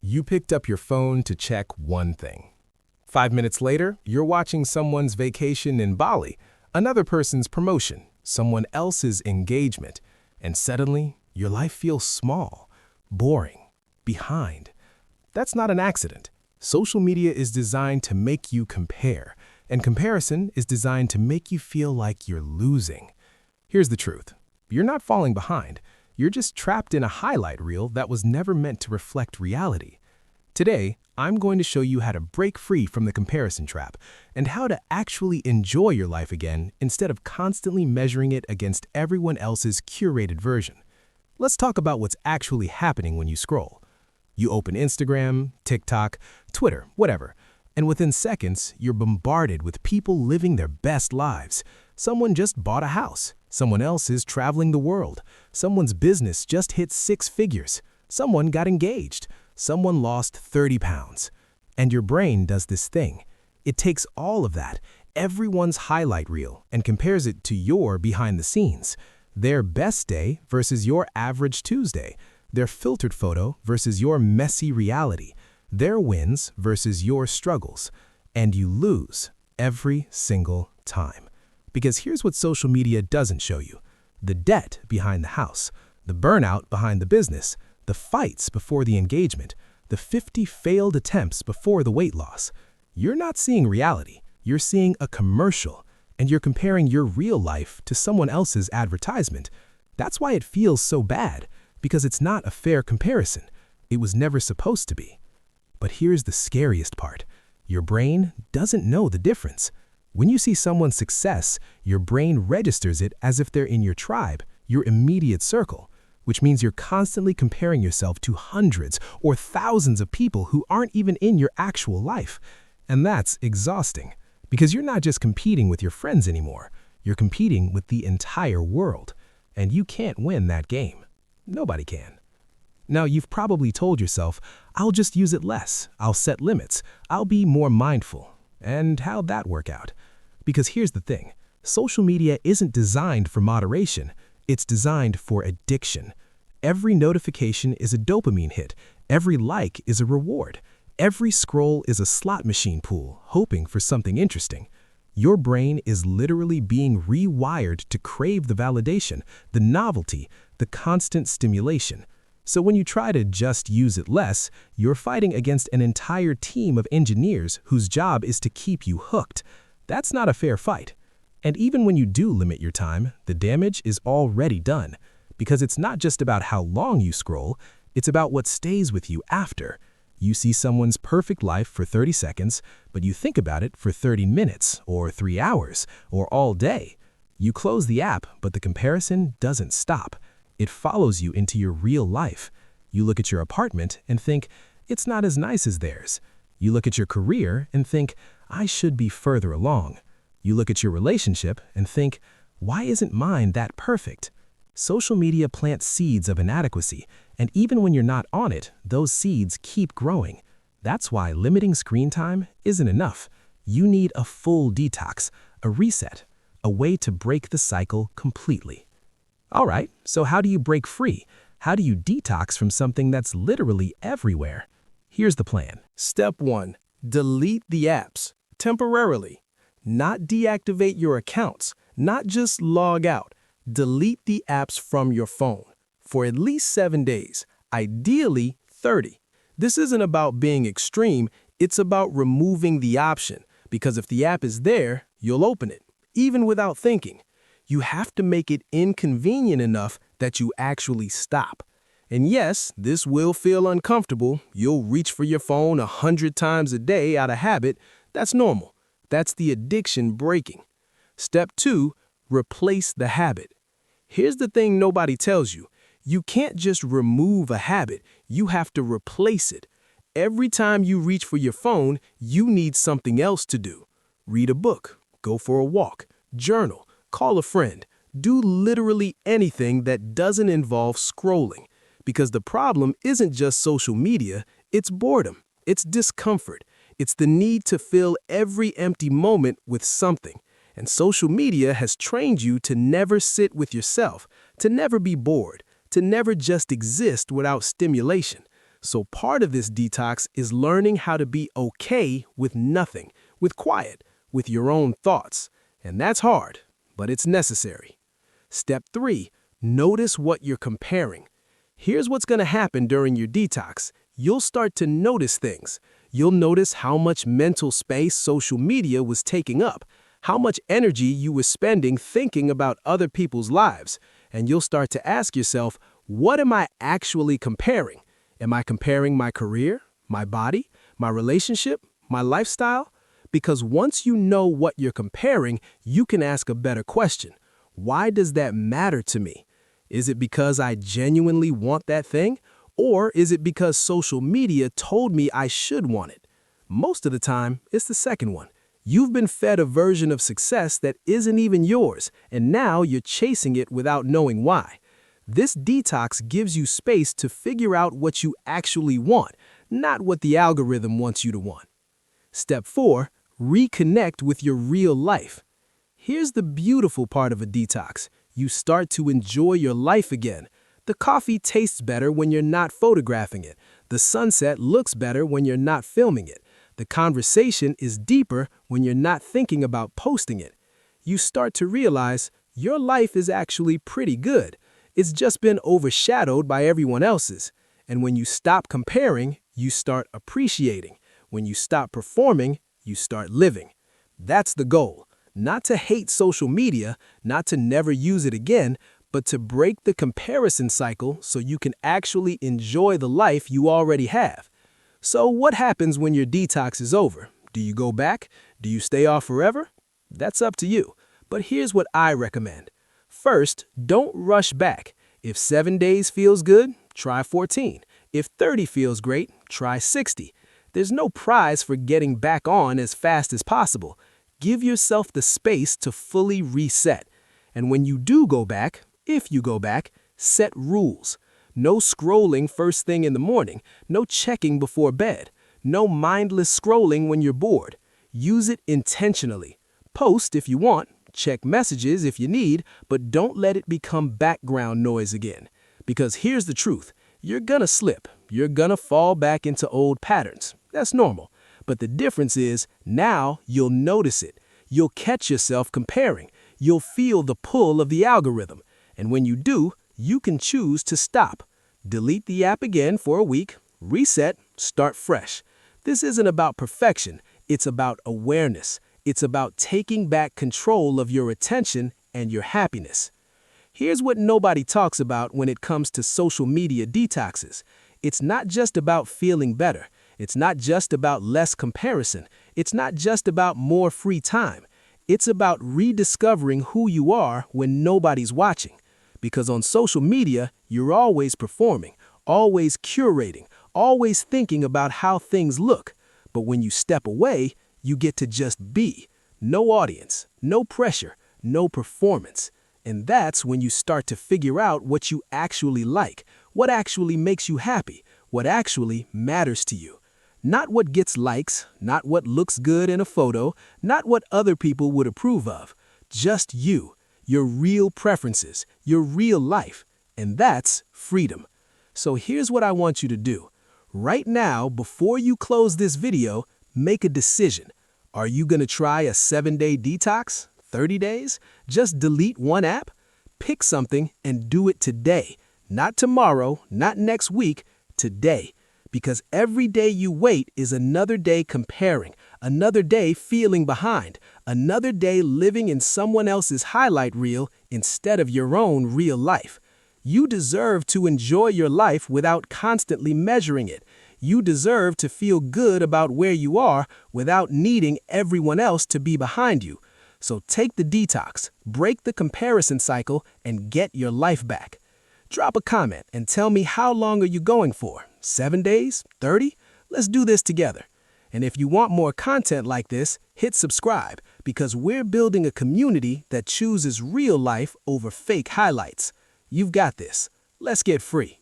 You picked up your phone to check one thing. 5 minutes later, you're watching someone's vacation in Bali, another person's promotion, someone else's engagement, and suddenly, your life feels small, boring, behind. That's not an accident. Social media is designed to make you compare, and comparison is designed to make you feel like you're losing. Here's the truth. You're not falling behind. You're just trapped in a highlight reel that was never meant to reflect reality. Today, I'm going to show you how to break free from the comparison trap and how to actually enjoy your life again instead of constantly measuring it against everyone else's curated version. Let's talk about what's actually happening when you scroll. You open Instagram, TikTok, Twitter, whatever, and within seconds, you're bombarded with people living their best lives. Someone just bought a house. Someone else is traveling the world. Someone's business just hit 6 figures. Someone got engaged. Someone lost 30 pounds. And your brain does this thing. It takes all of that, everyone's highlight reel, and compares it to your behind the scenes. Their best day versus your average Tuesday. Their filtered photo versus your messy reality. Their wins versus your struggles. And you lose every single time. Because here's what social media doesn't show you. The debt behind the house, the burnout behind the business, the fights before the engagement, the 50 failed attempts before the weight loss. You're not seeing reality. You're seeing a commercial, and you're comparing your real life to someone else's advertisement. That's why it feels so bad, because it's not a fair comparison. It was never supposed to be. But here's the scariest part. Your brain doesn't know the difference. When you see someone's success, your brain registers it as if they're in your tribe, your immediate circle, which means you're constantly comparing yourself to hundreds or thousands of people who aren't even in your actual life. And that's exhausting, because you're not just competing with your friends anymore. You're competing with the entire world, and you can't win that game. Nobody can. Now, you've probably told yourself, I'll just use it less, I'll set limits, I'll be more mindful. And how'd that work out? Because here's the thing, social media isn't designed for moderation, it's designed for addiction. Every notification is a dopamine hit, every like is a reward, every scroll is a slot machine pool, hoping for something interesting. Your brain is literally being rewired to crave the validation, the novelty, the constant stimulation. So when you try to just use it less, you're fighting against an entire team of engineers whose job is to keep you hooked. That's not a fair fight. And even when you do limit your time, the damage is already done. Because it's not just about how long you scroll, it's about what stays with you after. You see someone's perfect life for 30 seconds, but you think about it for 30 minutes, or 3 hours, or all day. You close the app, but the comparison doesn't stop. It follows you into your real life. You look at your apartment and think, it's not as nice as theirs. You look at your career and think, I should be further along. You look at your relationship and think, why isn't mine that perfect? Social media plants seeds of inadequacy, and even when you're not on it, those seeds keep growing. That's why limiting screen time isn't enough. You need a full detox, a reset, a way to break the cycle completely. All right, so how do you break free? How do you detox from something that's literally everywhere? Here's the plan. Step 1. Delete the apps temporarily. Not deactivate your accounts, not just log out. Delete the apps from your phone for at least 7 days, ideally 30. This isn't about being extreme, it's about removing the option, because if the app is there, you'll open it, even without thinking. You have to make it inconvenient enough that you actually stop. And yes, this will feel uncomfortable. You'll reach for your phone 100 times a day out of habit. That's normal. That's the addiction breaking. Step 2, replace the habit. Here's the thing nobody tells you. You can't just remove a habit. You have to replace it. Every time you reach for your phone, you need something else to do. Read a book, go for a walk, journal, call a friend. Do literally anything that doesn't involve scrolling. Because the problem isn't just social media, it's boredom, it's discomfort, it's the need to fill every empty moment with something. And social media has trained you to never sit with yourself, to never be bored, to never just exist without stimulation. So part of this detox is learning how to be okay with nothing, with quiet, with your own thoughts. And that's hard, but it's necessary. Step 3, notice what you're comparing. Here's what's going to happen during your detox. You'll start to notice things. You'll notice how much mental space social media was taking up, how much energy you were spending thinking about other people's lives. And you'll start to ask yourself, what am I actually comparing? Am I comparing my career, my body, my relationship, my lifestyle? Because once you know what you're comparing, you can ask a better question. Why does that matter to me? Is it because I genuinely want that thing? Or is it because social media told me I should want it? Most of the time, it's the second one. You've been fed a version of success that isn't even yours, and now you're chasing it without knowing why. This detox gives you space to figure out what you actually want, not what the algorithm wants you to want. Step 4, reconnect with your real life. Here's the beautiful part of a detox. You start to enjoy your life again. The coffee tastes better when you're not photographing it. The sunset looks better when you're not filming it. The conversation is deeper when you're not thinking about posting it. You start to realize your life is actually pretty good. It's just been overshadowed by everyone else's. And when you stop comparing, you start appreciating. When you stop performing, you start living. That's the goal. Not to hate social media, not to never use it again, but to break the comparison cycle so you can actually enjoy the life you already have. So what happens when your detox is over? Do you go back? Do you stay off forever? That's up to you. But here's what I recommend. First, don't rush back. If 7 days feels good, try 14. If 30 feels great, try 60. There's no prize for getting back on as fast as possible. Give yourself the space to fully reset. And when you do go back, if you go back, set rules. No scrolling first thing in the morning, no checking before bed, no mindless scrolling when you're bored. Use it intentionally. Post if you want, check messages if you need, but don't let it become background noise again. Because here's the truth, you're gonna slip, you're gonna fall back into old patterns. That's normal. But the difference is, now you'll notice it. You'll catch yourself comparing. You'll feel the pull of the algorithm. And when you do, you can choose to stop. Delete the app again for a week, reset, start fresh. This isn't about perfection. It's about awareness. It's about taking back control of your attention and your happiness. Here's what nobody talks about when it comes to social media detoxes. It's not just about feeling better. It's not just about less comparison. It's not just about more free time. It's about rediscovering who you are when nobody's watching. Because on social media, you're always performing, always curating, always thinking about how things look. But when you step away, you get to just be. No audience, no pressure, no performance. And that's when you start to figure out what you actually like, what actually makes you happy, what actually matters to you. Not what gets likes, not what looks good in a photo, not what other people would approve of. Just you, your real preferences, your real life. And that's freedom. So here's what I want you to do. Right now, before you close this video, make a decision. Are you going to try a 7-day detox? 30 days? Just delete one app? Pick something and do it today. Not tomorrow, not next week, today. Because every day you wait is another day comparing, another day feeling behind, another day living in someone else's highlight reel instead of your own real life. You deserve to enjoy your life without constantly measuring it. You deserve to feel good about where you are without needing everyone else to be behind you. So take the detox, break the comparison cycle, and get your life back. Drop a comment and tell me, how long are you going for? 7 days? 30? Let's do this together. And if you want more content like this, hit subscribe, because we're building a community that chooses real life over fake highlights. You've got this. Let's get free.